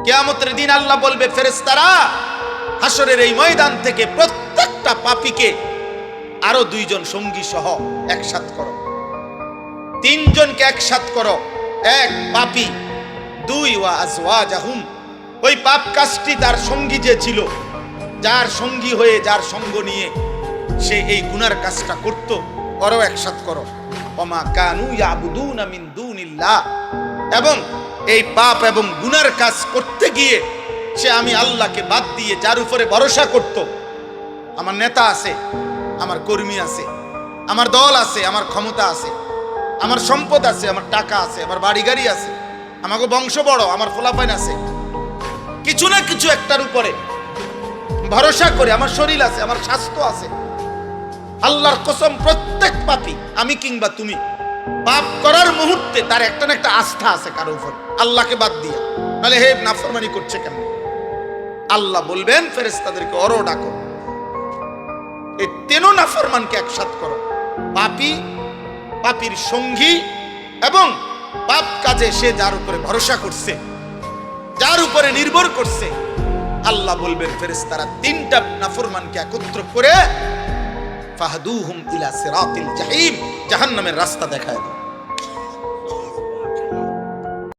কিয়ামতের দিন আল্লাহ বলবে, ফেরেশতারা হাসরের এই ময়দান থেকে প্রত্যেকটা পাপীকে আরো 2 জন সঙ্গী সহ একসাথ করো, 3 জনকে একসাথ করো। 1 পাপী, 2 ওয়া আজওয়াজাহুম, ওই পাপ কাজটি তার সঙ্গী যে ছিল, যার সঙ্গী হয়ে যার সঙ্গ নিয়ে সে এই গুনার কাজটা করত, ওরাও একসাথ করো। ওমা কানু ইয়াবুদুনা মিন দুনিল্লাহ, এবং এই পাপ এবং গুনার কাজ করতে গিয়ে সে আমি আল্লাহকে বাদ দিয়ে যার উপরে ভরসা করত, আমার নেতা আছে, আমার কর্মী আছে, আমার দল আছে, আমার ক্ষমতা আছে, আমার সম্পদ আছে, আমার টাকা আছে, আমার বাড়ি গাড়ি আছে, আমাকে বংশ বড়, আমার ফলাফাইন আছে, কিছু না কিছু একটার উপরে ভরসা করে, আমার শরীর আছে, আমার স্বাস্থ্য আছে। আল্লাহর কসম, প্রত্যেক পাপী, আমি কিংবা তুমি, পাপ করার মুহূর্তে তার একটা না একটা আস্থা আছে কারো উপর, আল্লাহকে বাদ দিয়ে। নাহলে হে নাফরমানি করছে কেন? আল্লাহ বলবেন ফেরেশতাদেরকে, ওরও ডাকো, এই 3 নাফরমানকে একসাথ করো, পাপী, পাপীর সঙ্গী, এবং পাপ কাজে সে যার উপরে ভরসা করছে, যার উপরে নির্ভর করছে। আল্লাহ বলবেন ফেরেশতারা 3টা নাফরমানকে একত্র করে ফাহদুহুম ইলা সিরাতিল জাহিম, জাহান্নামের রাস্তা দেখায় দাও।